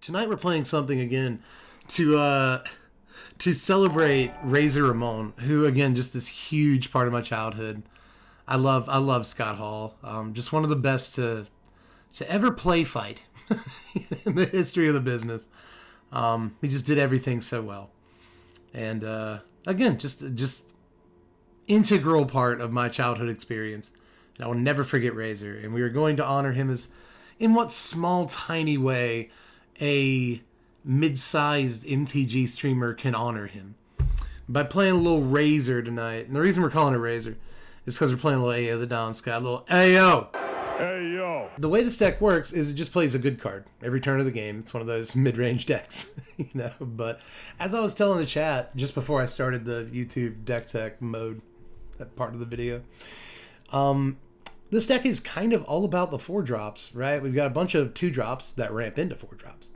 Tonight we're playing something again to celebrate Razor Ramon, who again just this huge part of my childhood. I love Scott Hall. Just one of the best to ever play fight in the history of the business. He just did everything so well, and again just integral part of my childhood experience. And I will never forget Razor, and we are going to honor him as, in what small tiny way, a mid-sized MTG streamer can honor him by playing a little Razor tonight. And the reason we're calling it Razor is because we're playing a little AO the Dawn Sky, a little AO. Hey, yo. The way this deck works is it just plays a good card every turn of the game. It's one of those mid-range decks, you know. But as I was telling the chat just before I started the YouTube Deck Tech mode, that part of the video, this deck is kind of all about the 4-drops, right? We've got a bunch of 2-drops that ramp into 4-drops.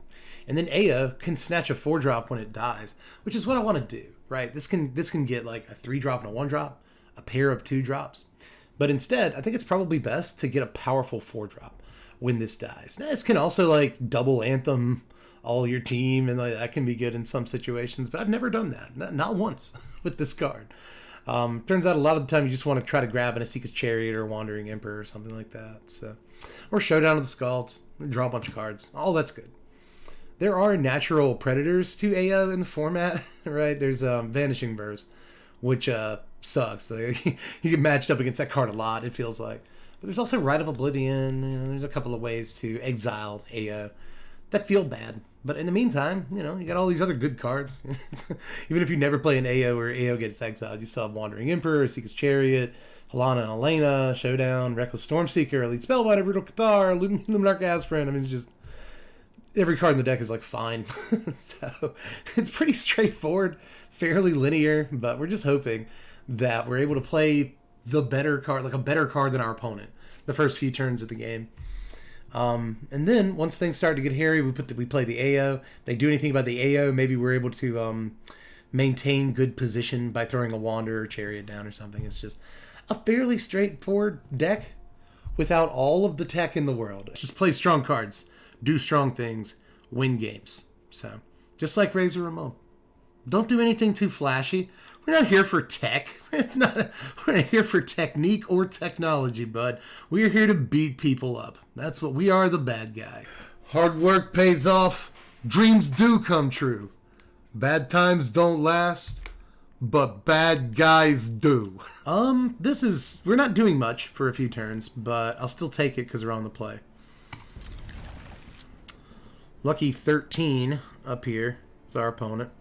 And then Aya can snatch a 4-drop when it dies, which is what I want to do, right? This can get like a 3-drop and a 1-drop, a pair of 2-drops. But instead, I think it's probably best to get a powerful 4-drop when this dies. Now, this can also like double Anthem all your team, and like, that can be good in some situations, but I've never done that. Not once with this card. Turns out a lot of the time you just want to try to grab an Asika's Chariot or Wandering Emperor or something like that. So, or Showdown of the Skulls, draw a bunch of cards. All that's good. There are natural predators to AO in the format, right? There's Vanishing Verse, which sucks. Like, you get matched up against that card a lot, it feels like. But there's also Rite of Oblivion. You know, there's a couple of ways to exile AO that feel bad. But in the meantime, you know, you got all these other good cards. Even if you never play an AO where AO gets exiled, you still have Wandering Emperor, Seeker's Chariot, Helana and Elena, Showdown, Reckless Stormseeker, Elite Spellbinder, Brutal Cathar, Luminarch Aspirin. I mean, it's just every card in the deck is like fine. So it's pretty straightforward, fairly linear, but we're just hoping that we're able to play the better card, like a better card than our opponent, the first few turns of the game. And then once things start to get hairy, we play the AO. If they do anything about the AO, maybe we're able to maintain good position by throwing a Wander or Chariot down or something. It's just a fairly straightforward deck without all of the tech in the world. Just play strong cards, do strong things, win games. So just like Razor Ramon, don't do anything too flashy. We're not here for tech. We're not here for technique or technology, bud. We are here to beat people up. That's what we are, the bad guy. Hard work pays off. Dreams do come true. Bad times don't last, but bad guys do. We're not doing much for a few turns, but I'll still take it because we're on the play. Lucky 13 up here is our opponent.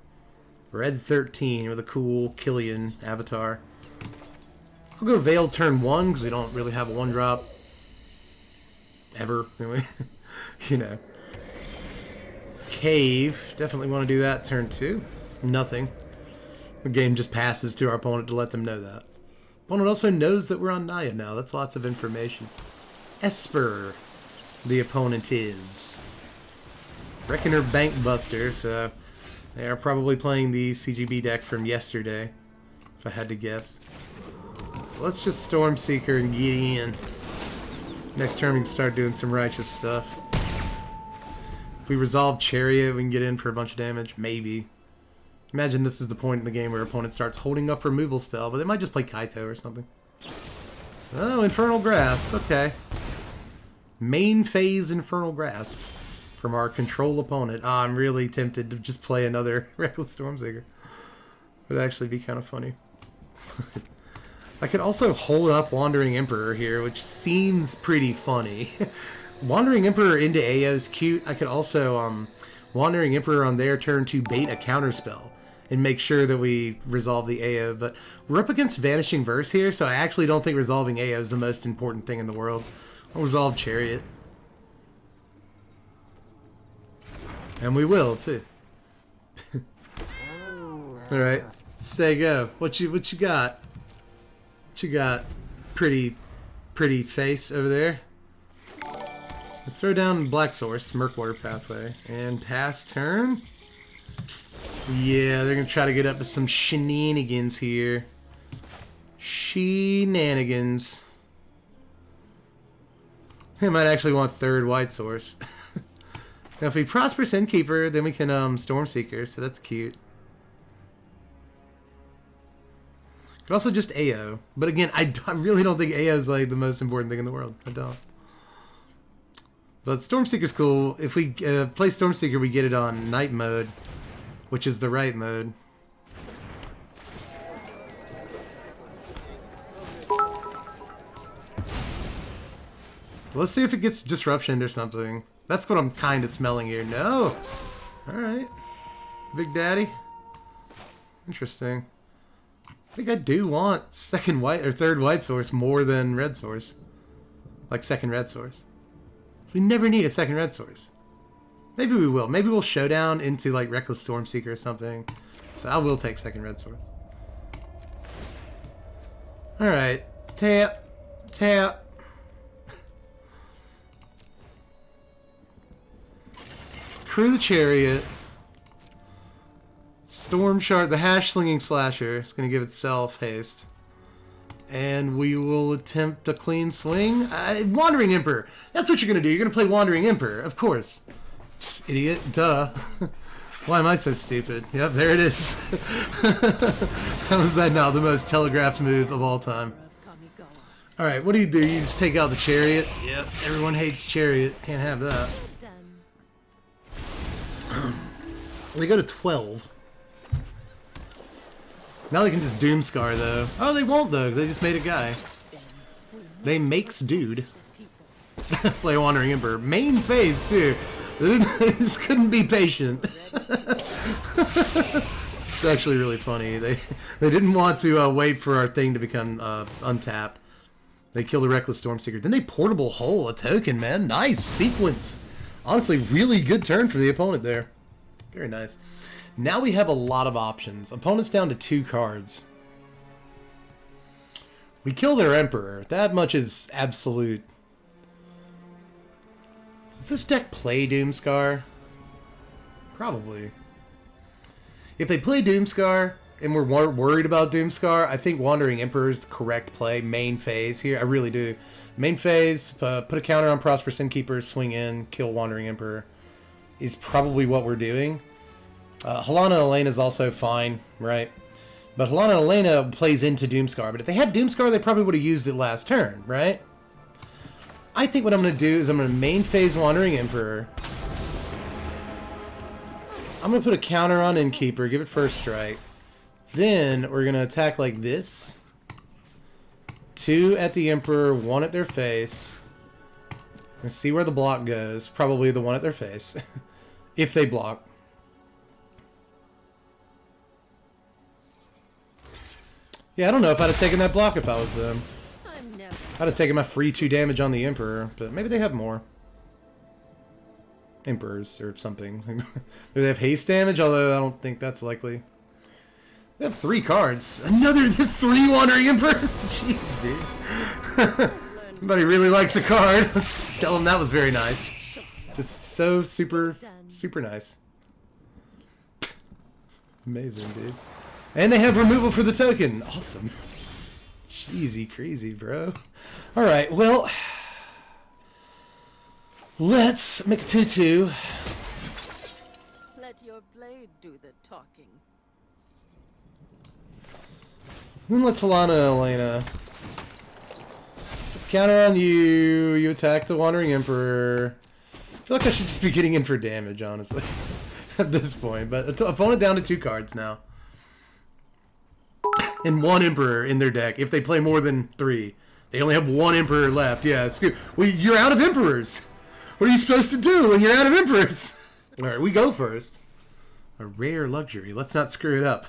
Red 13 with a cool Killian avatar. I'll go Veil turn 1 because we don't really have a 1-drop. Ever, anyway. You know. Cave. Definitely want to do that turn 2. Nothing. The game just passes to our opponent to let them know that. Opponent also knows that we're on Naya now. That's lots of information. Esper. The opponent is. Reckoner Bankbuster, so they are probably playing the CGB deck from yesterday, if I had to guess. So let's just Stormseeker and get in. Next turn we can start doing some righteous stuff. If we resolve Chariot, we can get in for a bunch of damage. Maybe. Imagine this is the point in the game where opponent starts holding up removal spell, but they might just play Kaito or something. Oh, Infernal Grasp. Okay. Main phase Infernal Grasp from our control opponent. I'm really tempted to just play another Reckless Stormseeker. Would actually be kind of funny. I could also hold up Wandering Emperor here, which seems pretty funny. Wandering Emperor into AO is cute. I could also Wandering Emperor on their turn to bait a counterspell and make sure that we resolve the AO. But we're up against Vanishing Verse here, so I actually don't think resolving AO is the most important thing in the world. I'll resolve Chariot. And we will, too. Alright, say go. What you got? What you got? Pretty face over there. Throw down Black Source, Murkwater Pathway, and pass turn. Yeah, they're going to try to get up to some shenanigans here. Shenanigans. They might actually want third White Source. Now if we Prosperous Innkeeper, then we can Stormseeker, so that's cute. Could also just AO. But again, I really don't think AO is like the most important thing in the world. I don't. But Stormseeker's cool. If we play Stormseeker, we get it on night mode, which is the right mode. Let's see if it gets disruption or something. That's what I'm kind of smelling here. No! Alright. Big Daddy. Interesting. I think I do want second white or third white source more than red source. Like second red source. We never need a second red source. Maybe we will. Maybe we'll showdown into like Reckless Stormseeker or something. So I will take second red source. Alright. Tap. Tap. Crew the Chariot. Storm Shard, the Hash Slinging Slasher. It's going to give itself haste. And we will attempt a clean swing. Wandering Emperor. That's what you're going to do. You're going to play Wandering Emperor, of course. Psst, idiot. Duh. Why am I so stupid? Yep, there it is. How is that not the most telegraphed move of all time? Alright, what do? You just take out the Chariot? Yep, everyone hates Chariot. Can't have that. They go to 12. Now they can just Doomscar, though. Oh, they won't, though. They just made a guy. They makes dude. Play Wandering Emperor. Main phase, too. They just couldn't be patient. It's actually really funny. They didn't want to wait for our thing to become untapped. They killed a Reckless Stormseeker. Then they Portable Hole a token, man. Nice sequence. Honestly, really good turn for the opponent there. Very nice. Now we have a lot of options. Opponent's down to 2 cards. We kill their Emperor. That much is absolute. Does this deck play Doomscar? Probably. If they play Doomscar, and we're more worried about Doomscar, I think Wandering Emperor is the correct play. Main phase here. I really do. Main phase, put a counter on Prosperous Innkeeper, swing in, kill Wandering Emperor. Is probably what we're doing. Halana Elena is also fine, right? But Halana Elena plays into Doomscar. But if they had Doomscar, they probably would have used it last turn, right? I think what I'm going to do is I'm going to main phase Wandering Emperor. I'm going to put a counter on Innkeeper, give it first strike. Then we're going to attack like this. 2 at the Emperor, 1 at their face. Let's see where the block goes. Probably the one at their face. If they block. Yeah, I don't know if I'd have taken that block if I was them. I'd have taken my free 2 damage on the Emperor, but maybe they have more. Emperors or something. Maybe they have haste damage, although I don't think that's likely. They have 3 cards. Another 3 Wandering Emperors? Jeez, dude. Somebody really likes a card. Let's tell them that was very nice. Just so super nice. Amazing, dude. And they have removal for the token. Awesome. Jeezy crazy, bro. Alright, well, let's make a 2-2. Let your blade do the talking. Then let's Halana Elena. Let's counter on you. You attack the Wandering Emperor. I feel like I should just be getting in for damage, honestly. At this point. But opponent down to 2 cards now. And 1 Emperor in their deck. If they play more than 3. They only have 1 Emperor left. Yeah, it's good. Well, you're out of Emperors. What are you supposed to do when you're out of Emperors? Alright, we go first. A rare luxury. Let's not screw it up.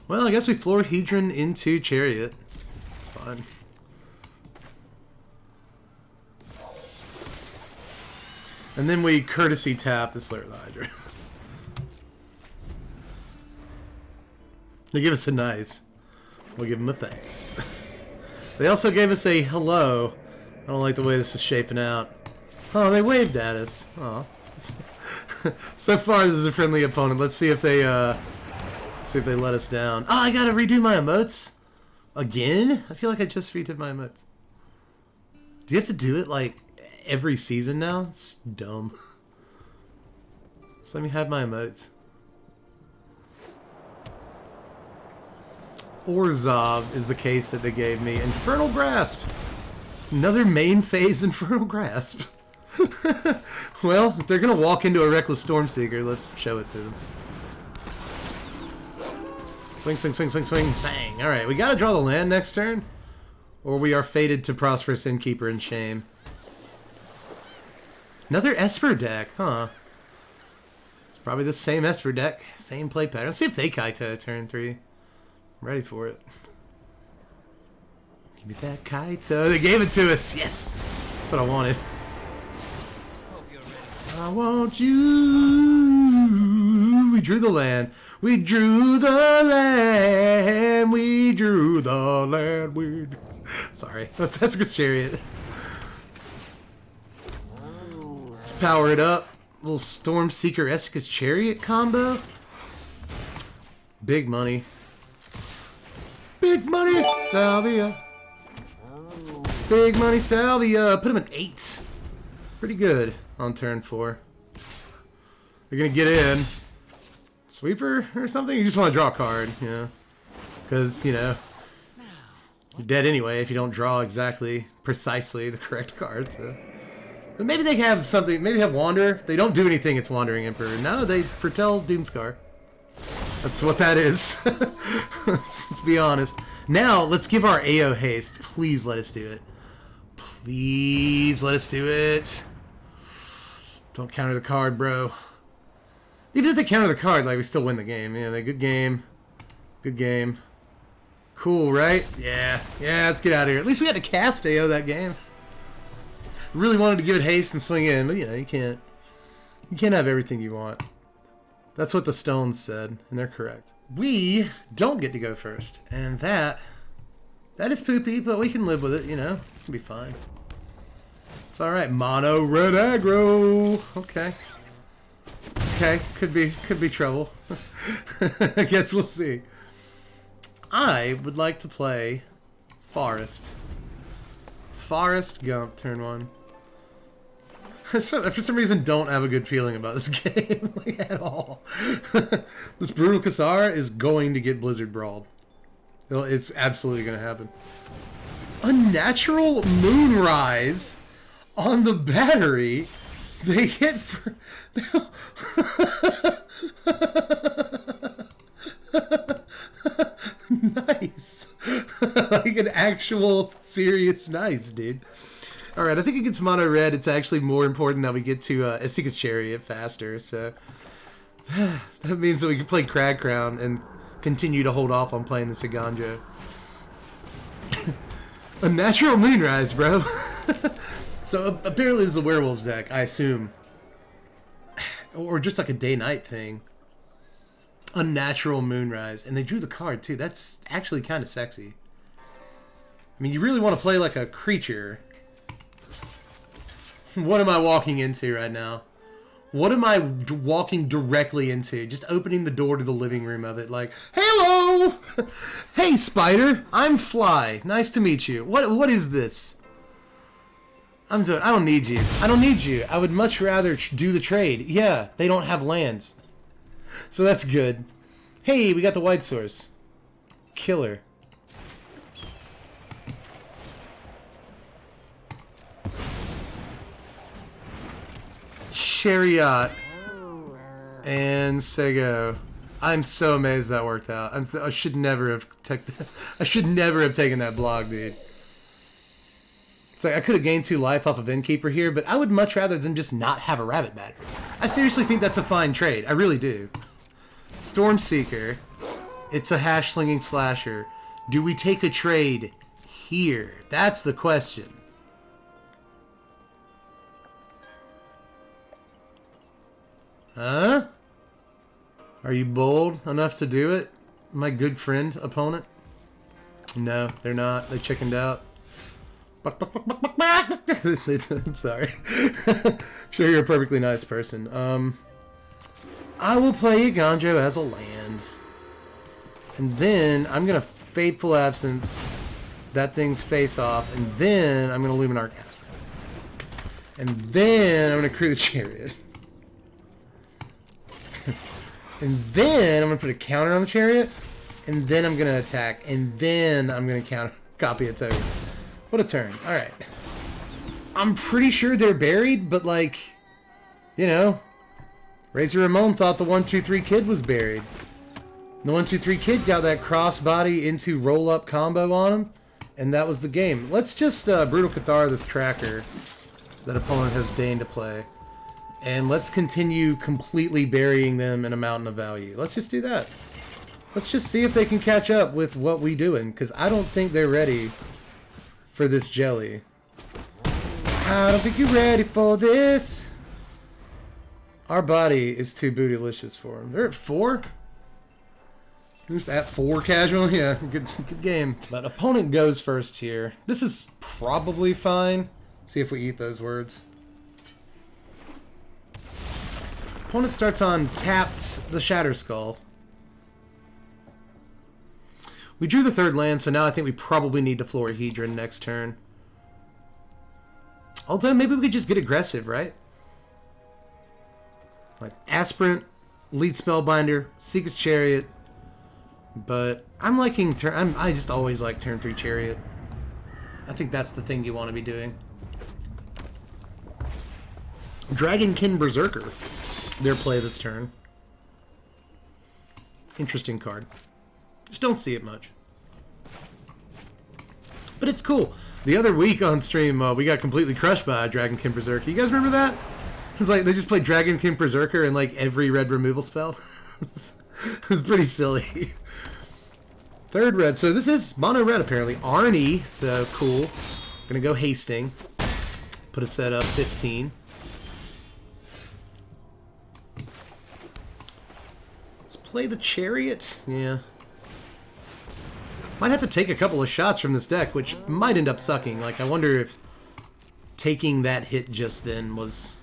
Well, I guess we floor Hedron into Chariot. It's fine. And then we courtesy tap the Slayer of the Hydra. They give us a nice. We'll give them a thanks. They also gave us a hello. I don't like the way this is shaping out. Oh, they waved at us. Oh. So far, this is a friendly opponent. Let's see if they let us down. Oh, I gotta redo my emotes. Again? I feel like I just redid my emotes. Do you have to do it, like, every season now? It's dumb. So let me have my emotes. Orzhov is the case that they gave me. Infernal Grasp! Another main phase Infernal Grasp. Well, if they're gonna walk into a Reckless Stormseeker, let's show it to them. Swing, swing, swing, swing, swing. Bang! Alright, we gotta draw the land next turn, or we are fated to Prosperous Innkeeper in shame. Another Esper deck, huh? It's probably the same Esper deck, same play pattern. Let's see if they Kaito turn 3. I'm ready for it. Give me that Kaito. They gave it to us. Yes! That's what I wanted. I want you. We drew the land. We drew the land. We drew the land. Weird. Sorry. That's a good chariot. Let's power it up. Little Stormseeker Esika's Chariot combo. Big money. Big money. Salvia. Big money Salvia. Put him at 8. Pretty good on turn 4. They're going to get in. Sweeper or something? You just want to draw a card, yeah. Because, you know, you're dead anyway if you don't draw exactly, precisely the correct card. So. But maybe they have something, maybe they have Wander. They don't do anything, it's Wandering Emperor. No, they foretell Doomscar. That's what that is. Let's be honest. Now, let's give our AO haste. Please let us do it. Please let us do it. Don't counter the card, bro. Even if they counter the card, like, we still win the game. Yeah, they good game. Good game. Cool, right? Yeah. Yeah, let's get out of here. At least we had to cast AO that game. Really wanted to give it haste and swing in, but, you know, you can't. You can't have everything you want. That's what the Stones said, and they're correct. We don't get to go first, and that is poopy, but we can live with it, you know. It's gonna be fine. It's alright. Mono red aggro. Okay. Okay, could be trouble. I guess we'll see. I would like to play Forest. Forest Gump, turn 1. So, for some reason, don't have a good feeling about this game like, at all. This Brutal Cathar is going to get Blizzard Brawled. It's absolutely going to happen. Unnatural Moonrise on the battery. They hit for... Nice. Like an actual serious nice, dude. Alright, I think against mono red, it's actually more important that we get to Esika's Chariot faster, so that means that we can play Crag Crown and continue to hold off on playing the Siganjo. A natural Moonrise, bro. So apparently this is a Werewolves deck, I assume. Or just like a day-night thing. Unnatural Moonrise. And they drew the card, too. That's actually kind of sexy. I mean, you really want to play like a creature. What am I walking into right now? What am I walking directly into? Just opening the door to the living room of it. Like, hello! Hey, Spider. I'm Fly. Nice to meet you. What is this? I don't need you. I don't need you. I would much rather do the trade. Yeah, they don't have lands. So that's good. Hey, we got the white source. Killer. Chariot. And Sego. I'm so amazed that worked out. I should never have taken that block, dude. It's like I could have gained 2 life off of Innkeeper here, but I would much rather than just not have a rabbit battery. I seriously think that's a fine trade. I really do. Stormseeker. It's a hash-slinging slasher. Do we take a trade here? That's the question. Huh? Are you bold enough to do it, my good friend, opponent? No, they're not. They chickened out. I'm sorry. Sure, you're a perfectly nice person. I will play Ganjo as a land. And then I'm going to Fateful Absence that thing's face off. And then I'm going to Luminar Casper. And then I'm going to crew the Chariot. And then I'm going to put a counter on the chariot. And then I'm going to attack. And then I'm going to copy a token. What a turn. Alright. I'm pretty sure they're buried, but like, you know, Razor Ramon thought the 1-2-3 kid was buried. The 1-2-3 kid got that crossbody into roll-up combo on him, and that was the game. Let's just Brutal Cathar this tracker that opponent has deigned to play. And let's continue completely burying them in a mountain of value. Let's just do that. Let's just see if they can catch up with what we doing, because I don't think they're ready for this jelly. I don't think you're ready for this. Our body is too bootylicious for them. They're at 4? Who's at 4 casual? Yeah, good game. But opponent goes first here. This is probably fine. See if we eat those words. Opponent starts on tapped the Shatter Skull. We drew the 3rd land, so now I think we probably need to Florahedron next turn. Although maybe we could just get aggressive, right? Like Aspirant, Lead Spellbinder, Seeker's Chariot. But I'm liking turn. I just always like turn 3 Chariot. I think that's the thing you want to be doing. Dragonkin Berserker. Their play this turn. Interesting card. Just don't see it much. But it's cool. The other week on stream, we got completely crushed by Dragonkin Berserker. You guys remember that? It was like they just played Dragonkin Berserker in like every red removal spell. It was pretty silly. 3rd red. So this is mono red apparently. Arnie, so cool. Gonna go Hasting. Put a set up 15. Let's play the Chariot. Yeah. Might have to take a couple of shots from this deck, which might end up sucking. Like, I wonder if taking that hit just then was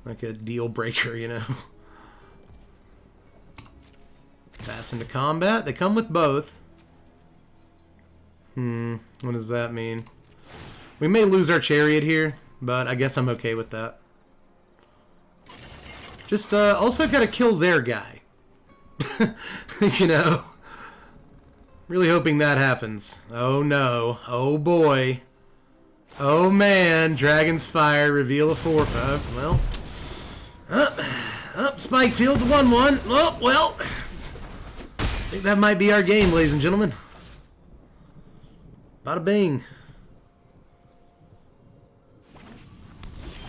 like a deal breaker, you know? Pass into combat. They come with both. What does that mean? We may lose our Chariot here, but I guess I'm okay with that. Just also gotta kill their guy. You know? Really hoping that happens. Oh no. Oh boy. Oh man. Dragon's Fire. Reveal a 4/5. Well. Up. Spike Field. 1/1. Oh, well. I think that might be our game, ladies and gentlemen. Bada bing.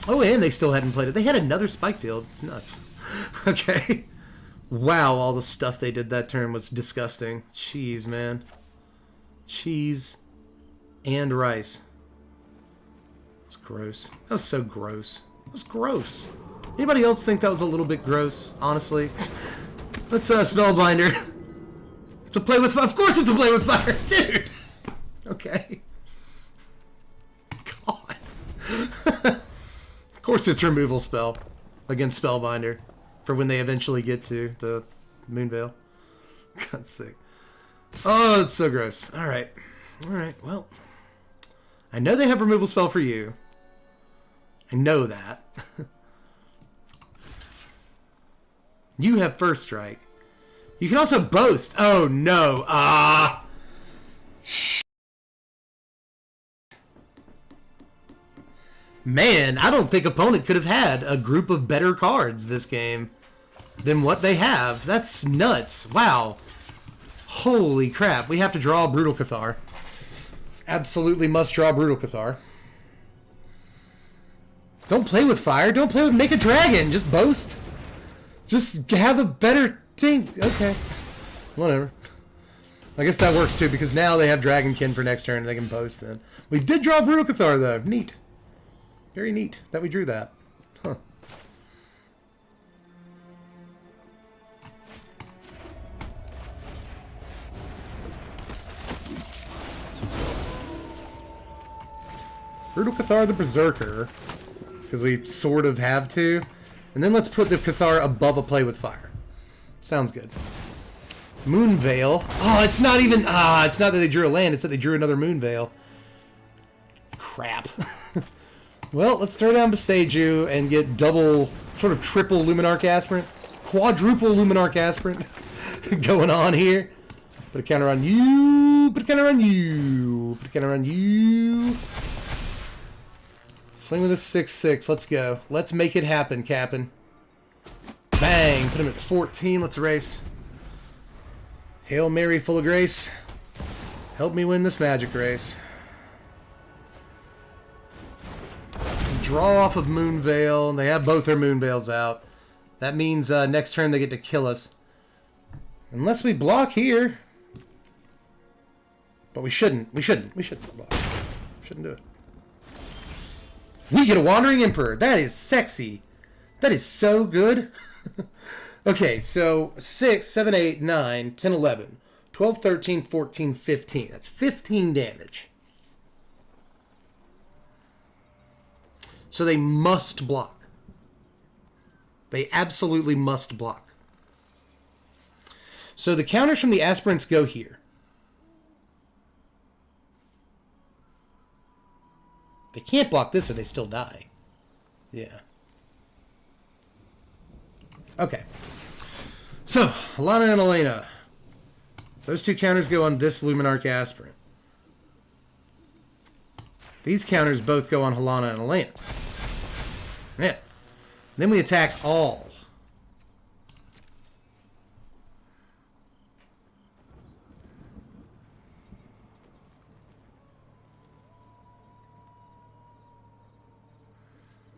Oh, and they still hadn't played it. They had another Spike Field. It's nuts. Okay. Wow, all the stuff they did that turn was disgusting. Cheese, man. Cheese and rice. It's gross. That was so gross. It was gross. Anybody else think that was a little bit gross, honestly? Let's Spellbinder. To play with fire. Of course it's a play with fire, dude. Okay. God. Of course it's removal spell against Spellbinder. For when they eventually get to the Moonveil. God's sake. Oh, it's so gross. Alright. Alright, well. I know they have removal spell for you. I know that. You have first strike. You can also boast. Oh, no. Ah. Man, I don't think opponent could have had a group of better cards this game than what they have. That's nuts. Wow. Holy crap. We have to draw Brutal Cathar. Absolutely must draw Brutal Cathar. Don't play with fire. Don't play with make a dragon. Just boast. Just have a better thing. Okay. Whatever. I guess that works too because now they have Dragonkin for next turn and they can boast then. We did draw Brutal Cathar though. Neat. Very neat that we drew that. Huh. Brutal Cathar the Berserker. Because we sort of have to. And then let's put the Cathar above a play with fire. Sounds good. Moonveil. Oh, it's not even... it's not that they drew a land. It's that they drew another Moonveil. Crap. Well, let's throw down Beseiju and get double, sort of triple Luminarch Aspirant. quadruple Luminarch Aspirant going on here. Put a counter on you. Put a counter on you. Put a counter on you. Swing with a 6/6. Let's go. Let's make it happen, Cap'n. Bang. Put him at 14. Let's race. Hail Mary full of grace. Help me win this magic race. Draw off of Moonveil. They have both their Moonveils out. That means next turn they get to kill us. Unless we block here. But we shouldn't. We shouldn't block. Shouldn't do it. We get a Wandering Emperor. That is sexy. That is so good. Okay, so 6, 7, 8, 9, 10, 11, 12, 13, 14, 15. That's 15 damage. So they must block. They absolutely must block. So the counters from the aspirants go here. They can't block this or they still die. Yeah. Okay. So, Alana and Elena. Those two counters go on this Luminarch Aspirant. These counters both go on Helana and Elena. Yeah. Then we attack all.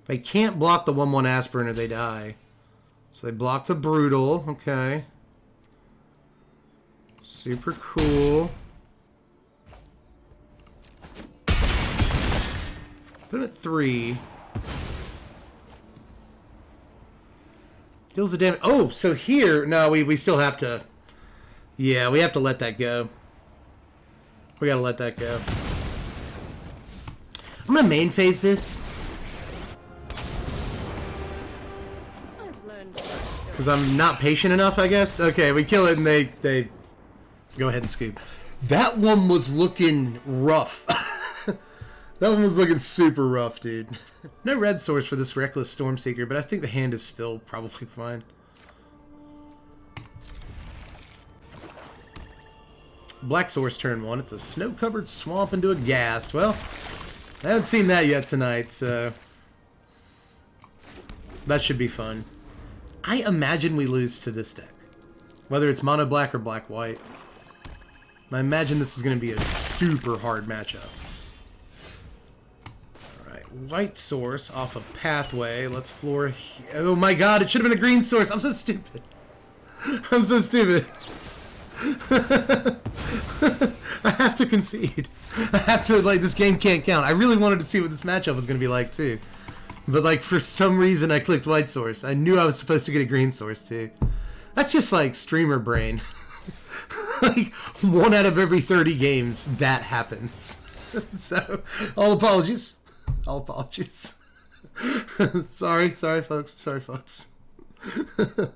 They can't block the 1/1 Aspirant or they die. So they block the Brutal. Okay. Super cool. Put him at 3. Deals the damage. Oh, so here... No, we still have to... Yeah, we have to let that go. We gotta let that go. I'm gonna main phase this. Because I'm not patient enough, I guess. Okay, we kill it and they go ahead and scoop. That one was looking rough. That one was looking super rough, dude. No red source for this Reckless Stormseeker, but I think the hand is still probably fine. Black source turn 1. It's a snow-covered swamp into a ghast. Well, I haven't seen that yet tonight, so that should be fun. I imagine we lose to this deck. Whether it's mono black or black white. I imagine this is going to be a super hard matchup. Alright, white source off of Pathway. Let's floor... Oh my god, it should have been a green source. I'm so stupid. I'm so stupid. I have to concede. I have to, like, this game can't count. I really wanted to see what this matchup was going to be like, too. But, like, for some reason, I clicked white source. I knew I was supposed to get a green source, too. That's just, like, streamer brain. Like, 1 out of every 30 games, that happens. So, all apologies. All apologies. Sorry, folks. Sorry, folks. I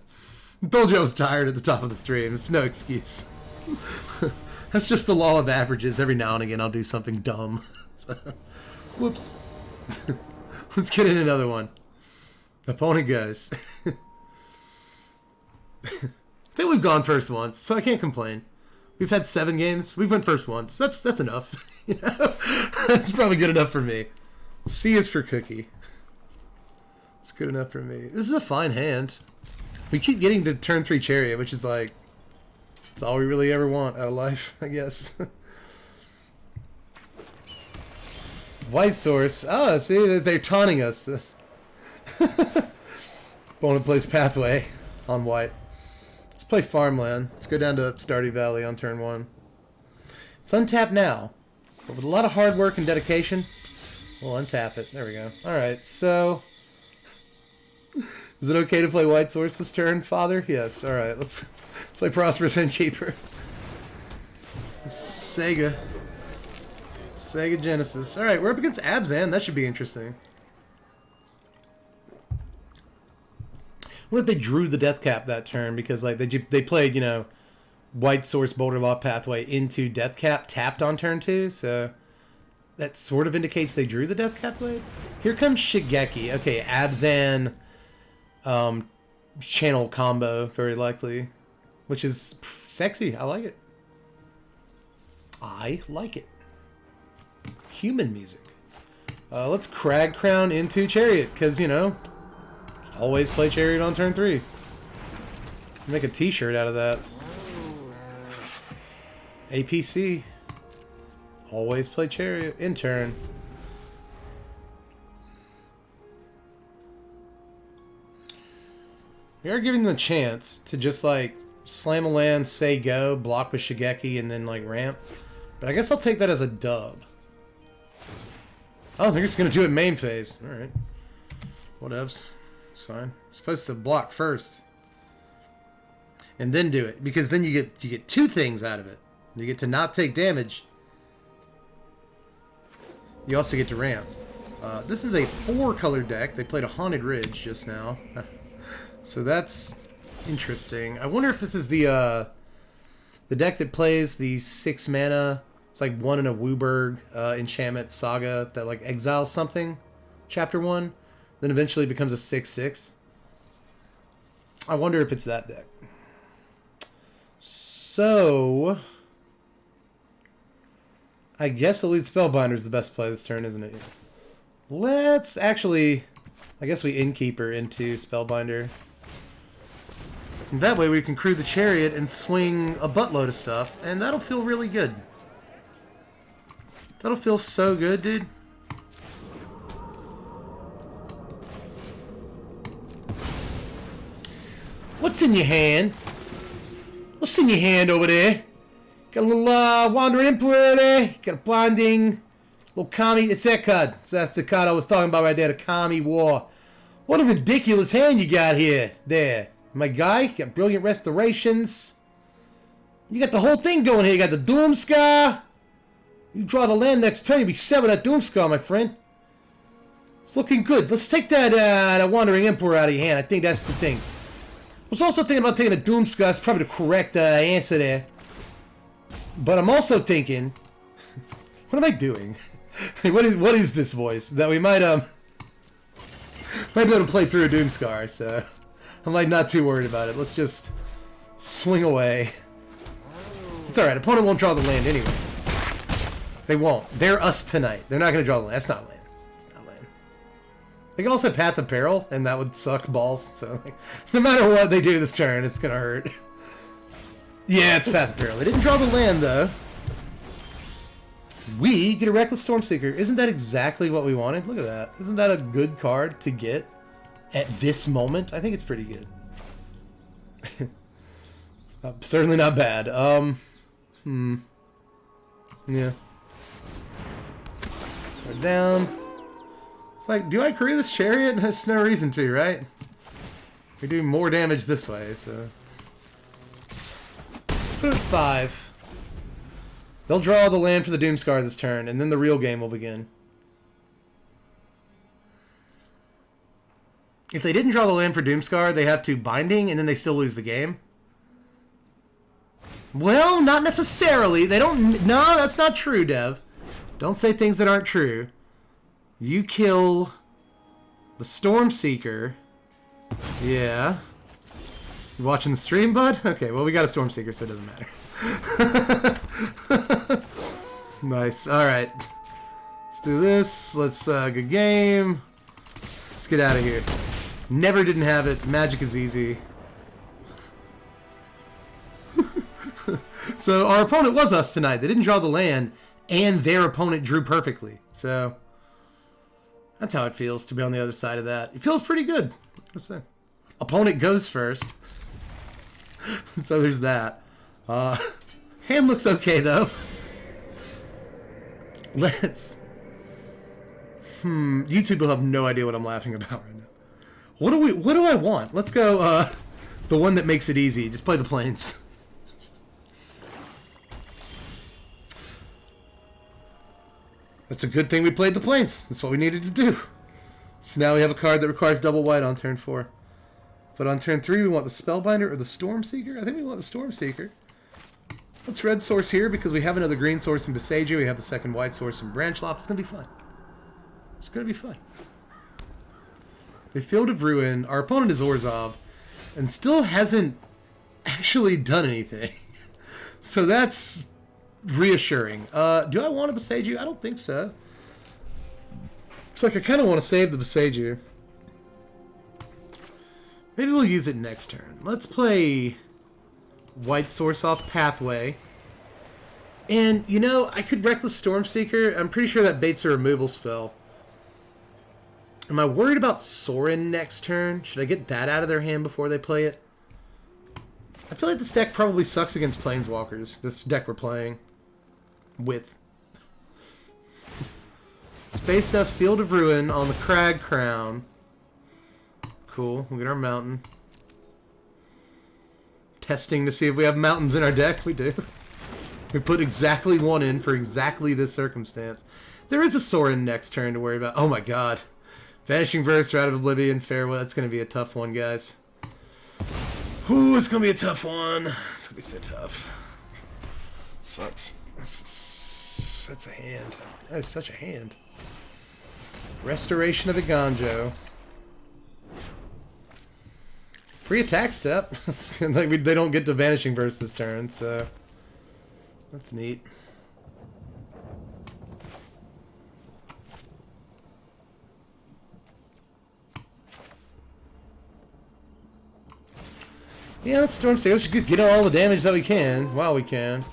told you I was tired at the top of the stream. It's no excuse. That's just the law of averages. Every now and again, I'll do something dumb. So, whoops. Let's get in another one. Opponent goes. I think we've gone first once, so I can't complain. We've had 7 games. We've went first once. That's enough. You know? That's probably good enough for me. C is for Cookie. It's good enough for me. This is a fine hand. We keep getting to turn 3 Chariot, which is like... It's all we really ever want out of life, I guess. White source. Oh, see, they're taunting us. Opponent plays Pathway on white. Let's play Farmland. Let's go down to Stardew Valley on turn 1. It's untapped now. But with a lot of hard work and dedication, we'll untap it. There we go. Alright, so... Is it okay to play white source this turn, Father? Yes. Alright, let's play Prosperous Innkeeper. Sega Genesis. Alright, we're up against Abzan. That should be interesting. What if they drew the Death Cap that turn? Because like they played, you know, white source Boulder Loft Pathway into Death Cap tapped on turn 2, so that sort of indicates they drew the Death Cap blade. Here comes Shigeki. Okay, Abzan channel combo, very likely. Which is sexy. I like it. I like it. Human music. Let's Crag Crown into Chariot, because, you know, always play Chariot on turn 3. Make a t-shirt out of that. APC. Always play Chariot in turn. We are giving them a chance to just, like, slam a land, say go, block with Shigeki, and then, like, ramp. But I guess I'll take that as a dub. Oh, they're just going to do it main phase. Alright. Whatevs. It's fine. I'm supposed to block first. And then do it. Because then you get 2 things out of it. You get to not take damage. You also get to ramp. This is a 4-color deck. They played a Haunted Ridge just now. So that's interesting. I wonder if this is the deck that plays the 6 mana. It's like 1 in a Wooburg enchantment saga that like exiles something. Chapter 1. Then eventually becomes a 6/6. I wonder if it's that deck. So I guess Elite Spellbinder is the best play this turn, isn't it? Let's actually, I guess we Innkeeper into Spellbinder. And that way we can crew the Chariot and swing a buttload of stuff, and that'll feel really good. That'll feel so good, dude. What's in your hand? What's in your hand over there? Got a little Wandering Emperor there. Got a Binding. Little Kami. It's that card. That's the card I was talking about right there. The Kami War. What a ridiculous hand you got here. There. My guy. You got Brilliant Restorations. You got the whole thing going here. You got the Doomscar. You draw the land next turn. You'll be set with that Doomscar, my friend. It's looking good. Let's take that Wandering Emperor out of your hand. I think that's the thing. I was also thinking about taking a Doomscar. That's probably the correct answer there. But I'm also thinking, what am I doing? what is this voice that we might be able to play through a Doomscar? So I'm like not too worried about it. Let's just swing away. It's all right. Opponent won't draw the land anyway. They won't. They're us tonight. They're not going to draw the land. That's not land. It's not land. They can also Path of Peril, and that would suck balls. So like, no matter what they do this turn, it's going to hurt. Yeah, it's Path of Peril. They didn't draw the land, though. We get a Reckless Stormseeker. Isn't that exactly what we wanted? Look at that. Isn't that a good card to get at this moment? I think it's pretty good. It's certainly not bad. Yeah. We're down. It's like, do I create this Chariot? There's no reason to, right? We do more damage this way, so... Let's put it at 5. They'll draw the land for the Doomscar this turn, and then the real game will begin. If they didn't draw the land for Doomscar, they have to Binding, and then they still lose the game. Well, not necessarily. They don't... No, that's not true, Dev. Don't say things that aren't true. You kill the Stormseeker. Yeah. You watching the stream, bud? Okay, well, we got a Stormseeker, so it doesn't matter. Nice. Alright. Let's do this. Let's, good game. Let's get out of here. Never didn't have it. Magic is easy. So our opponent was us tonight. They didn't draw the land, and their opponent drew perfectly. So that's how it feels to be on the other side of that. It feels pretty good. What's that? Opponent goes first. So there's that. Hand looks okay though. Let's. YouTube will have no idea what I'm laughing about right now. What do I want? Let's go. The one that makes it easy. Just play the planes. That's a good thing we played the planes. That's what we needed to do. So now we have a card that requires double white on turn 4. But on turn 3, we want the Spellbinder or the Stormseeker? I think we want the Stormseeker. Let's red source here because we have another green source in Besage. We have the second white source in Branchloft. It's going to be fun. It's going to be fun. The Field of Ruin. Our opponent is Orzhov. and still hasn't actually done anything. So that's reassuring. Do I want to Beseiju? I don't think so. It's like I kind of want to save the Beseiju. Maybe we'll use it next turn. Let's play White Source off Pathway. And, you know, I could Reckless Stormseeker. I'm pretty sure that baits a removal spell. Am I worried about Sorin next turn? Should I get that out of their hand before they play it? I feel like this deck probably sucks against Planeswalkers. This deck we're playing with. Space Dust, Field of Ruin on the Crag Crown. Cool. We'll get our mountain. Testing to see if we have mountains in our deck. We do. We put exactly one in for exactly this circumstance. There is a Sorin next turn to worry about. Oh my god. Vanishing Verse, Rat of Oblivion, Farewell. That's going to be a tough one, guys. Ooh, it's going to be a tough one. It's going to be so tough. Sucks. That's a hand. That is such a hand. Restoration of the Ganjo. Free attack step. Like they don't get to Vanishing Verse this turn, so that's neat. Yeah, let's Stormseeker. Let's get all the damage that we can while we can.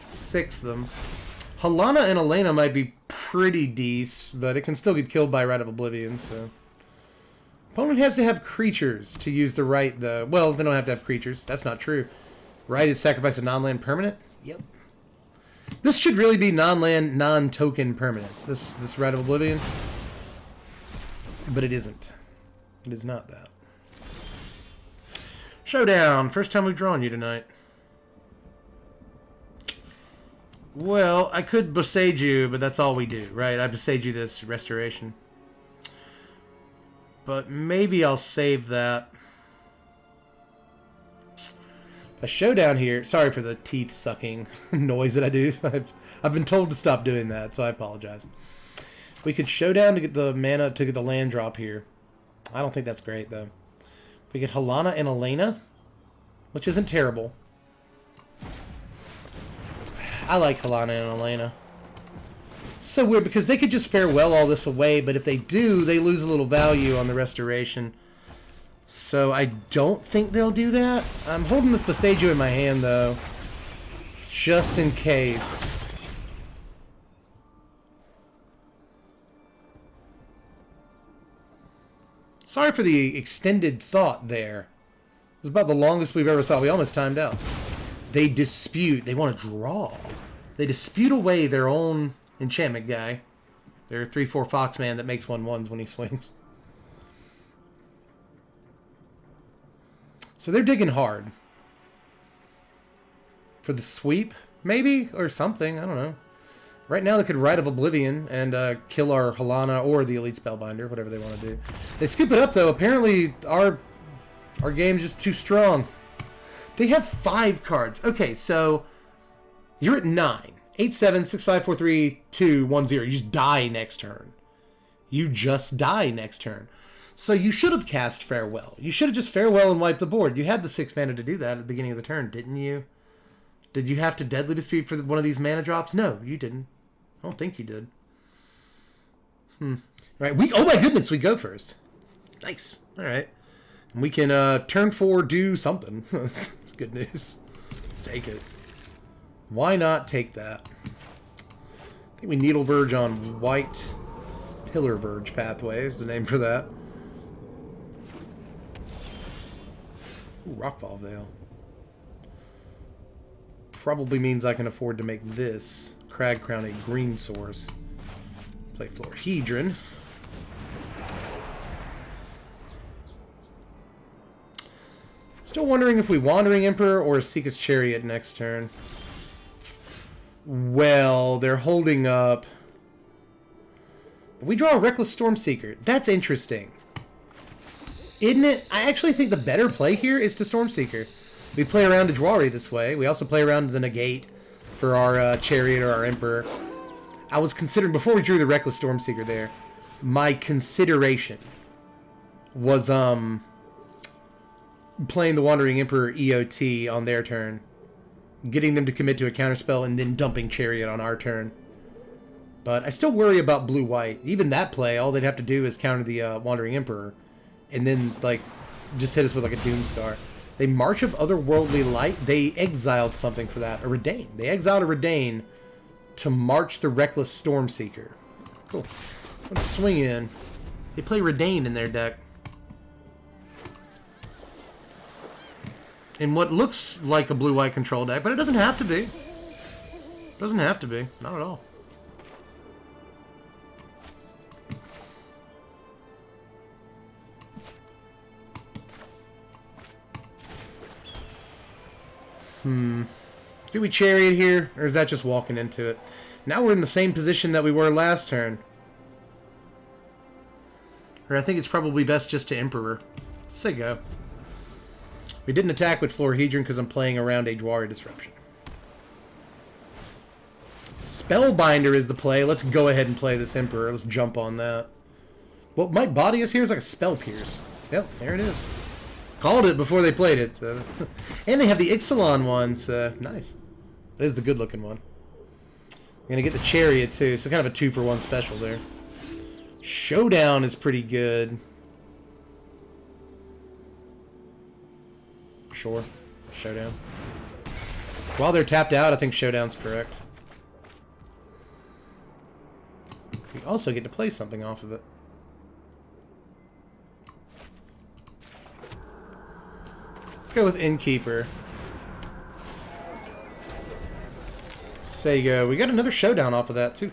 6 them. Halana and Elena might be pretty decent, but it can still get killed by Rite of Oblivion, so. Opponent has to have creatures to use the right, though. Well, they don't have to have creatures. That's not true. Right is sacrifice a non-land permanent? Yep. This should really be non-land, non-token permanent. This Rite of Oblivion. But it isn't. It is not that. Showdown. First time we've drawn you tonight. Well, I could Beseiju, but that's all we do, right? I Beseiju this Restoration. But maybe I'll save that. A Showdown here. Sorry for the teeth sucking noise that I do. I've been told to stop doing that, so I apologize. We could Showdown to get the mana, to get the land drop here. I don't think that's great, though. We get Halana and Elena, which isn't terrible. I like Halana and Elena. So weird, because they could just Farewell all this away, but if they do, they lose a little value on the Restoration. So I don't think they'll do that. I'm holding this Beseiju in my hand, though, just in case. Sorry for the extended thought there. It was about the longest we've ever thought. We almost timed out. They dispute. They want to draw. They dispute away their own enchantment guy. Their 3/4 Foxman that makes 1/1s when he swings. So they're digging hard. For the sweep, maybe? Or something. I don't know. Right now they could Rite of Oblivion and kill our Halana or the Elite Spellbinder, whatever they want to do. They scoop it up, though. Apparently our game's just too strong. They have 5 cards. Okay, so you're at 9. 8, 7, 6, 5, 4, 3, 2, 1, 0. You just die next turn. You just die next turn. So you should have cast Farewell. You should have just Farewell and wiped the board. You had the 6 mana to do that at the beginning of the turn, didn't you? Did you have to Deadly Dispute for one of these mana drops? No, you didn't. I don't think you did. Right, oh my goodness, we go first. Nice. All right. And we can turn 4 do something. That's good news. Let's take it. Why not take that? I think we Needle Verge on white. Pillar Verge Pathway is the name for that. Ooh, Rockfall Veil. Probably means I can afford to make this Crag Crown a green source. Play Florhedron. Still wondering if we Wandering Emperor or Seeka's Chariot next turn. Well, they're holding up. We draw a Reckless Stormseeker. That's interesting. Isn't it? I actually think the better play here is to Stormseeker. We play around to Drawry this way. We also play around to the Negate for our Chariot or our Emperor. I was considering, before we drew the Reckless Stormseeker there, my consideration was playing the Wandering Emperor EOT on their turn, getting them to commit to a counterspell, and then dumping Chariot on our turn. But I still worry about blue-white. Even that play, all they'd have to do is counter the Wandering Emperor, and then like just hit us with like a Doomscar. They March of Otherworldly Light. They exiled something for that. A Redain. They exiled a Redain to march the Reckless Stormseeker. Cool. Let's swing in. They play Redain in their deck. In what looks like a blue-white control deck, but it doesn't have to be. It doesn't have to be. Not at all. Do we Chariot here, or is that just walking into it? Now we're in the same position that we were last turn. Or I think it's probably best just to Emperor. Let's say go. We didn't attack with Florahedron because I'm playing around a Dwari Disruption. Spellbinder is the play. Let's go ahead and play this Emperor. Let's jump on that. What might body us here is like a Spell Pierce. Yep, there it is. Called it before they played it. And they have the Ixalan one, so nice. That is the good-looking one. I'm going to get the Chariot, too, so kind of a 2-for-1 special there. Showdown is pretty good. Sure. Showdown. While they're tapped out, I think Showdown's correct. We also get to play something off of it. Let's go with Innkeeper. Sego. We got another Showdown off of that, too.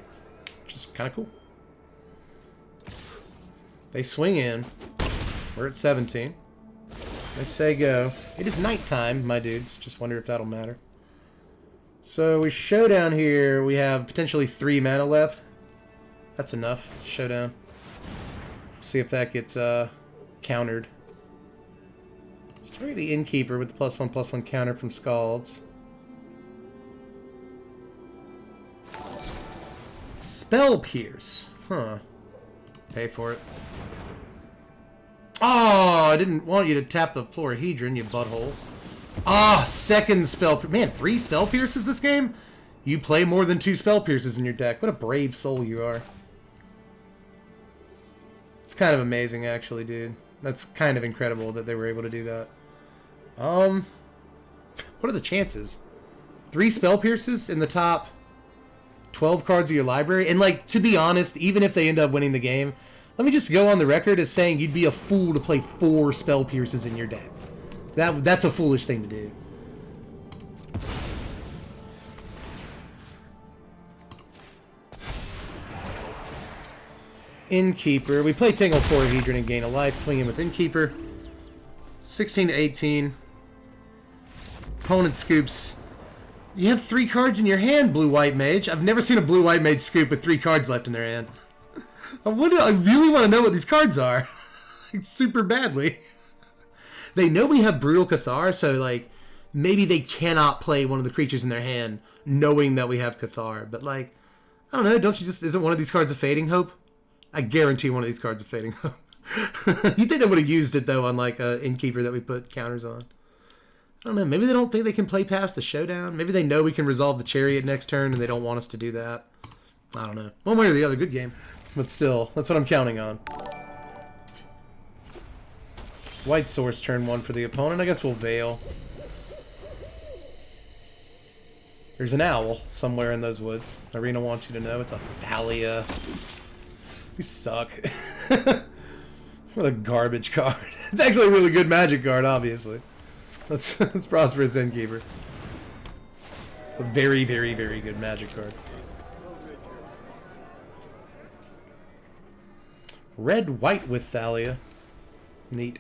Which is kind of cool. They swing in. We're at 17. They say go. It is nighttime, my dudes. Just wonder if that'll matter. So we Showdown here. We have potentially 3 mana left. That's enough. Showdown. See if that gets countered. Target the Innkeeper with the +1/+1 counter from Scalds. Spell Pierce. Huh. Pay for it. Oh, I didn't want you to tap the Florahedron, you butthole. Ah, second Spell Pierce. Man, 3 Spell Pierces this game? You play more than 2 Spell Pierces in your deck. What a brave soul you are. It's kind of amazing, actually, dude. That's kind of incredible that they were able to do that. What are the chances? 3 Spell Pierces in the top 12 cards of your library? And, like, to be honest, even if they end up winning the game, let me just go on the record as saying you'd be a fool to play 4 Spell Pierces in your deck. That's a foolish thing to do. Innkeeper. We play Tangle Florahedron and gain a life. Swinging with Innkeeper. 16 to 18. Opponent scoops. You have 3 cards in your hand, Blue-White Mage. I've never seen a Blue-White Mage scoop with 3 cards left in their hand. I really want to know what these cards are. Super badly. They know we have Brutal Cathar, so like maybe they cannot play one of the creatures in their hand knowing that we have Cathar. But like, I don't know, isn't one of these cards a Fading Hope? I guarantee one of these cards is Fading Hope. You'd think they would have used it though on like a Innkeeper that we put counters on. I don't know, maybe they don't think they can play past the Showdown. Maybe they know we can resolve the Chariot next turn and they don't want us to do that. I don't know. One way or the other, good game. But still, that's what I'm counting on. White Source turn 1 for the opponent. I guess we'll Veil. There's an owl somewhere in those woods. Arena wants you to know it's a Thalia. You suck. What a garbage card. It's actually a really good Magic card, obviously. Let's Prosperous Innkeeper. It's a very, very, very good Magic card. Red-white with Thalia. Neat.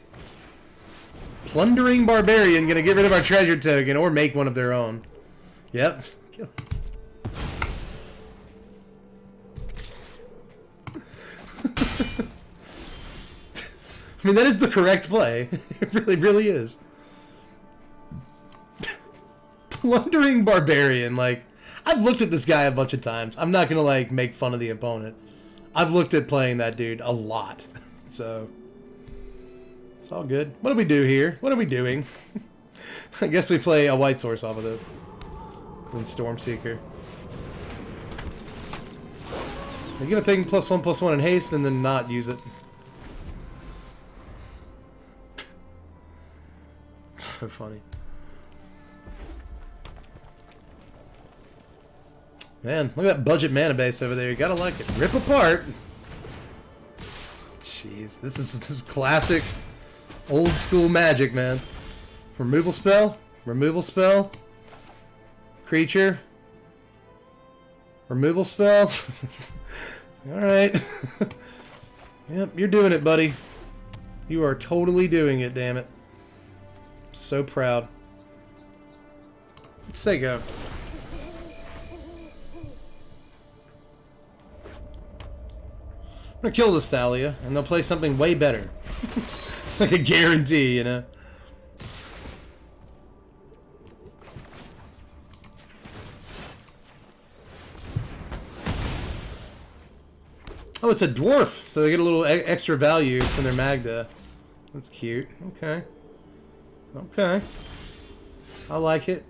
Plundering Barbarian, gonna get rid of our treasure token or make one of their own. Yep. I mean, that is the correct play. It really, really is. Plundering Barbarian, like, I've looked at this guy a bunch of times. I'm not gonna, like, make fun of the opponent. I've looked at playing that dude a lot. So, It's all good. What do we do here? What are we doing? I guess we play a white source off of this. And Stormseeker. I give a thing +1/+1 in haste and then not use it. So funny. Man, look at that budget mana base over there. You gotta like it. Rip apart. Jeez, this is classic old school Magic, man. Removal spell, creature, removal spell. All right. Yep, you're doing it, buddy. You are totally doing it, damn it. I'm so proud. Let's say go. I'm gonna kill this Thalia, and they'll play something way better. It's like a guarantee, you know? Oh, it's a dwarf, so they get a little extra value from their Magda. That's cute. Okay. Okay. I like it.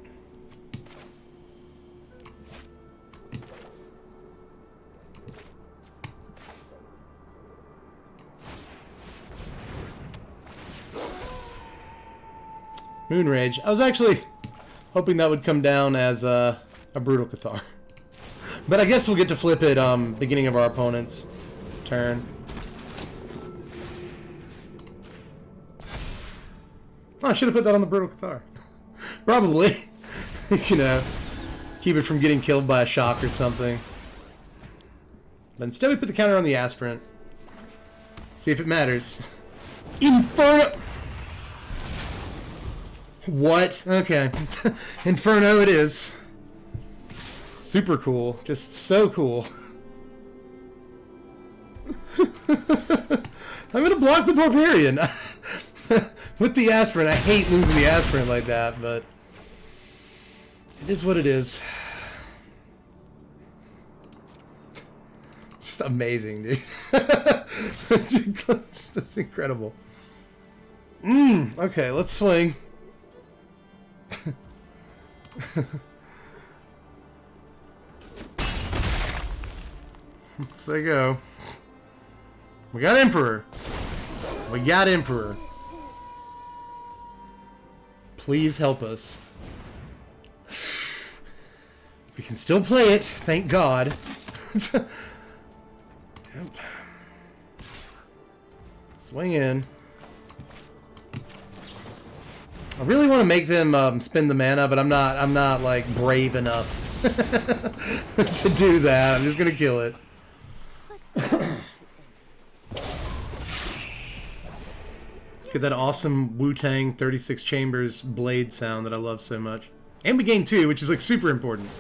Moonrage. I was actually hoping that would come down as a Brutal Cathar. But I guess we'll get to flip it beginning of our opponent's turn. Oh, I should have put that on the Brutal Cathar. Probably. You know, keep it from getting killed by a shock or something. But instead we put the counter on the Aspirant. See if it matters. Inferno! What? Okay. Inferno it is. Super cool. Just so cool. I'm gonna block the Barbarian. With the Aspirant. I hate losing the Aspirant like that, but it is what it is. It's just amazing, dude. That's incredible. Okay, let's swing. Let's go. We got Emperor. We got Emperor. Please help us. We can still play it, thank God. Yep. Swing in. I really want to make them spend the mana, but I'm not like brave enough to do that. I'm just gonna kill it. Get that awesome Wu-Tang 36 Chambers blade sound that I love so much. And we gain 2, which is like super important.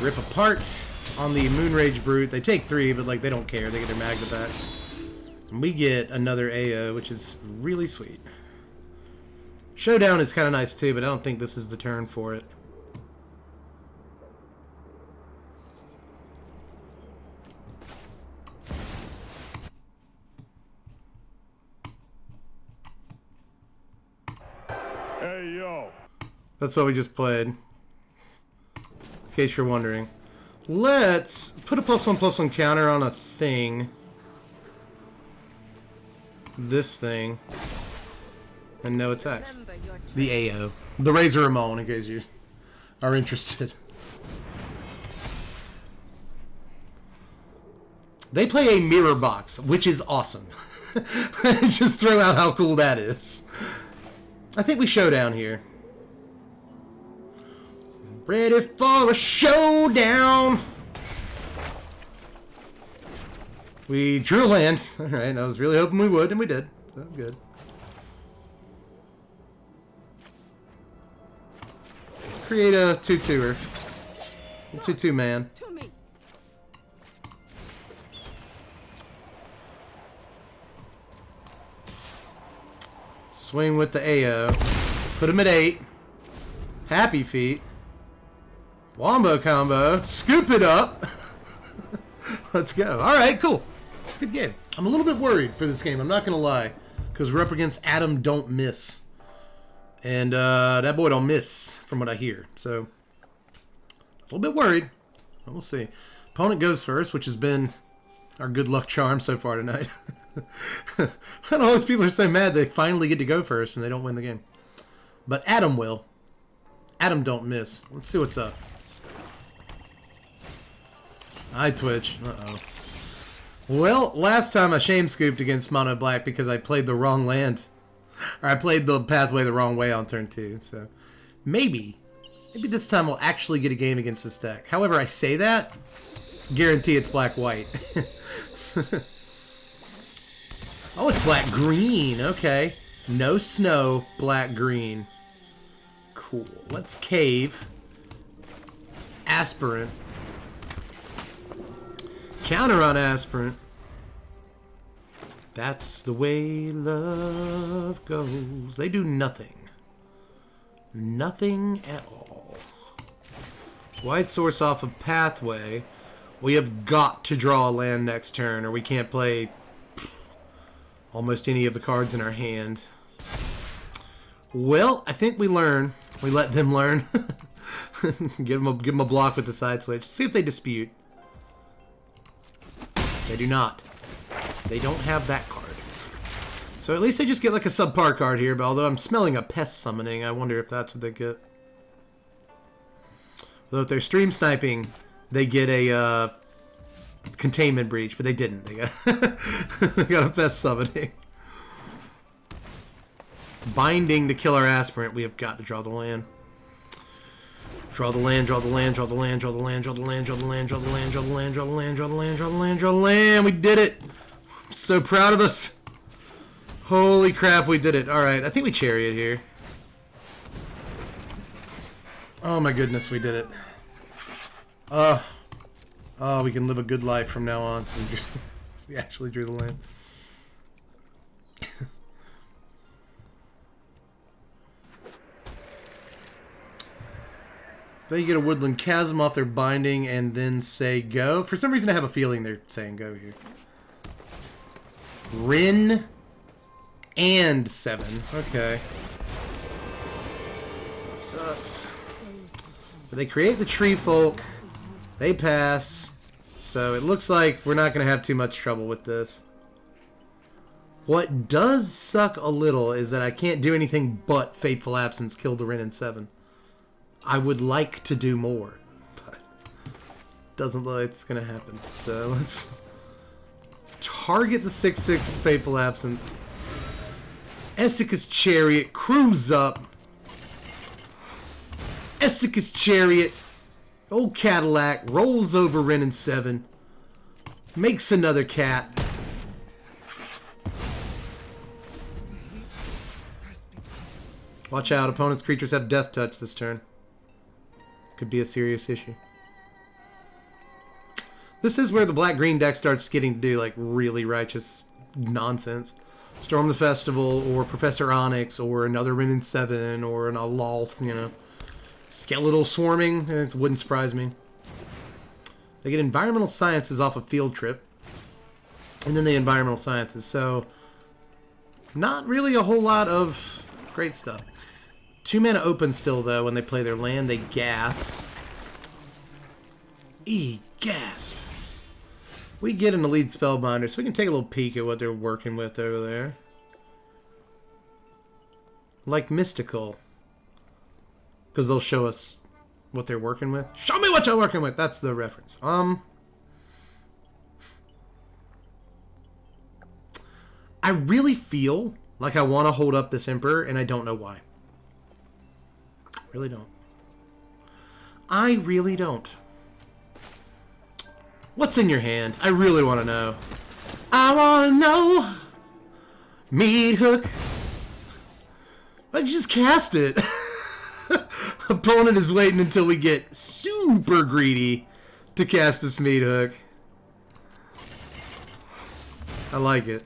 Rip apart on the Moonrage Brute. They take 3, but like they don't care. They get their Magda back. And we get another AO, which is really sweet. Showdown is kind of nice too, but I don't think this is the turn for it. Hey, yo. That's what we just played. In case you're wondering. Let's put a +1/+1 counter on a thing. This thing. And no attacks. The AO. The Razor Ramon, in case you are interested. They play a mirror box, which is awesome. Just throw out how cool that is. I think we showdown here. Ready for a showdown! We drew a land. Alright, I was really hoping we would, and we did. So good. Create a 2/2er. A 2/2 man. Swing with the AO. Put him at 8. Happy Feet. Wombo combo. Scoop it up. Let's go. Alright, cool. Good game. I'm a little bit worried for this game, I'm not going to lie. Because we're up against Adam Don't Miss. And that boy don't miss, from what I hear. So, a little bit worried. We'll see. Opponent goes first, which has been our good luck charm so far tonight. And all those people are so mad they finally get to go first and they don't win the game. But Adam will. Adam don't miss. Let's see what's up. I twitch. Uh-oh. Well, last time I shame scooped against Mono Black because I played the wrong land. Or I played the pathway the wrong way on turn 2. So maybe this time we'll actually get a game against this deck. However, I say that, guarantee it's black-white. Oh, it's black-green. Okay. No snow, black-green. Cool. Let's cave. Aspirant. Counter on Aspirant. That's the way love goes. They do nothing. Nothing at all. White source off of pathway. We have got to draw a land next turn or we can't play almost any of the cards in our hand. Well, I think we learn. We let them learn. give them a block with the side switch. See if they dispute. They do not. They don't have that card. So at least they just get like a subpar card here, but although I'm smelling a pest summoning, I wonder if that's what they get. Although if they're stream sniping, they get a containment breach, but they didn't. They got, they got a pest summoning. Binding to kill our aspirant, we have got to draw the land. Draw the land, draw the land, draw the land, draw the land, draw the land, draw the land, draw the land, draw the land, draw the land, draw the land, draw the land, draw the land. We did it! I'm so proud of us. Holy crap, we did it. Alright, I think we chariot here. Oh my goodness, we did it. Oh, we can live a good life from now on. We actually drew the land. They get a Woodland Chasm off their binding and then say go. For some reason I have a feeling they're saying go here. Rin and 7. Okay. That sucks. But they create the Tree Folk. They pass. So it looks like we're not going to have too much trouble with this. What does suck a little is that I can't do anything but Fateful Absence kill the Rin and 7. I would like to do more, but doesn't look like it's going to happen. So let's target the 6/6 with Fateful Absence. Essica's Chariot, cruise up. Essica's Chariot, old Cadillac, rolls over Ren and 7. Makes another cat. Watch out, opponent's creatures have Death Touch this turn. Could be a serious issue. This is where the black-green deck starts getting to do like really righteous nonsense. Storm the Festival, or Professor Onyx, or another Rin and 7, or an Aloth, you know. Skeletal Swarming, it wouldn't surprise me. They get Environmental Sciences off of Field Trip. And then the Environmental Sciences, so not really a whole lot of great stuff. 2 mana open still, though, when they play their land. They gassed. Gassed. We get an Elite Spellbinder, so we can take a little peek at what they're working with over there. Like Mystical. Because they'll show us what they're working with. Show me what you're working with! That's the reference. I really feel like I want to hold up this Emperor, and I don't know why. Really don't. I really don't. What's in your hand? I really want to know. I want to know. Meat Hook. I just cast it. Opponent is waiting until we get super greedy to cast this Meat Hook. I like it.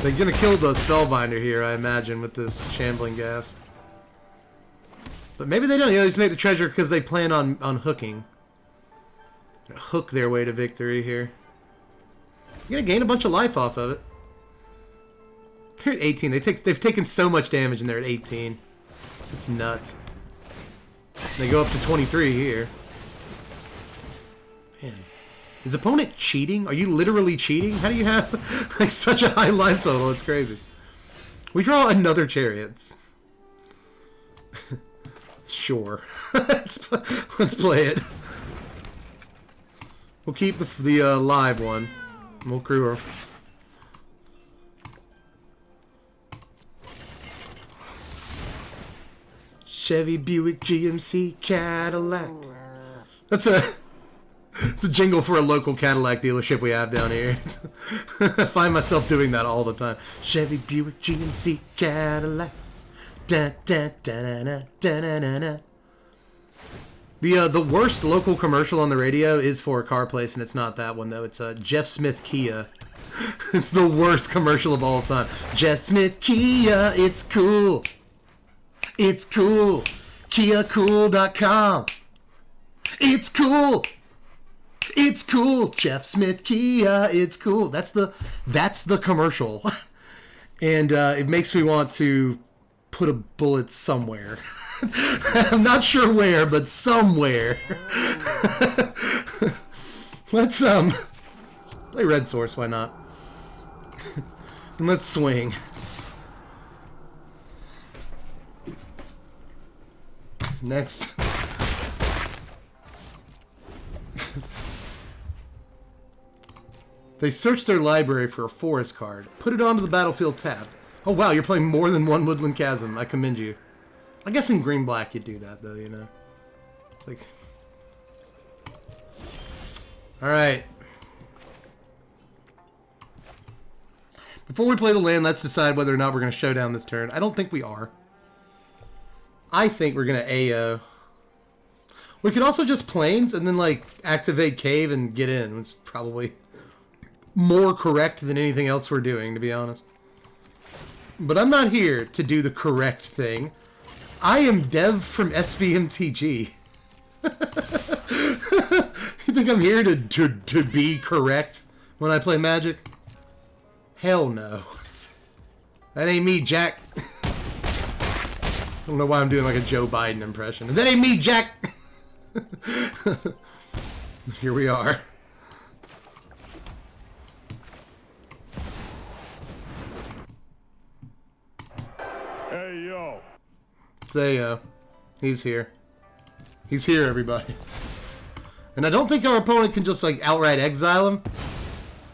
They're gonna kill the Spellbinder here, I imagine, with this Shambling Ghast. But maybe they don't. They just make the treasure because they plan on hooking. Gonna hook their way to victory here. You're gonna gain a bunch of life off of it. They're at 18. They've taken so much damage and they're at 18. It's nuts. They go up to 23 here. Man. Is opponent cheating? Are you literally cheating? How do you have like such a high life total? It's crazy. We draw another Chariots. Sure. let's play it. We'll keep the live one. We'll crew her. Chevy, Buick, GMC, Cadillac. It's a jingle for a local Cadillac dealership we have down here. I find myself doing that all the time. Chevy, Buick, GMC, Cadillac. Da, da, da, da, da, da, da, da. The worst local commercial on the radio is for a car place, and it's not that one though. It's Jeff Smith Kia. It's the worst commercial of all time. Jeff Smith Kia, it's cool. It's cool. KiaCool.com. It's cool. It's cool. Jeff Smith Kia, it's cool. That's the commercial. And it makes me want to put a bullet somewhere. I'm not sure where, but somewhere. Let's play Red Source, why not? And let's swing. Next. They searched their library for a forest card. Put it onto the battlefield tab. Oh wow, you're playing more than one Woodland Chasm. I commend you. I guess in green-black you do that though, you know. It's like... Alright. Before we play the land, let's decide whether or not we're going to show down this turn. I don't think we are. I think we're going to AO. We could also just plains and then, like, activate cave and get in, which is probably more correct than anything else we're doing, to be honest. But I'm not here to do the correct thing. I am Dev from SBMTG. You think I'm here to be correct when I play Magic? Hell no. That ain't me, Jack. I don't know why I'm doing like a Joe Biden impression. That ain't me, Jack! Here we are. Hey, yo. It's AO. He's here. He's here, everybody. And I don't think our opponent can just like outright exile him.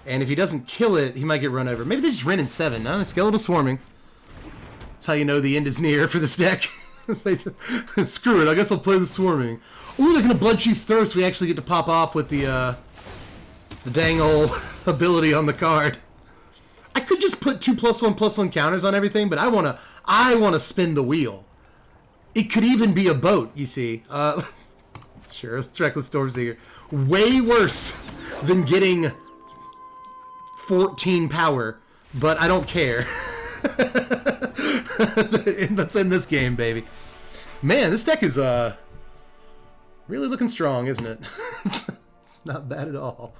And if he doesn't kill it, he might get run over. Maybe they just ran in 7. No, skeletal swarming. That's how you know the end is near for this deck. Screw it, I guess I'll play the swarming. Ooh, they're gonna Bloodchief's Thirst. We actually get to pop off with the dang old ability on the card. I could just put 2+1/+1 counters on everything, but I wanna spin the wheel. It could even be a boat, you see. Sure, let's Reckless Stormseeker. Way worse than getting 14 power, but I don't care. Let's end this game, baby. Man, this deck is really looking strong, isn't it? It's not bad at all.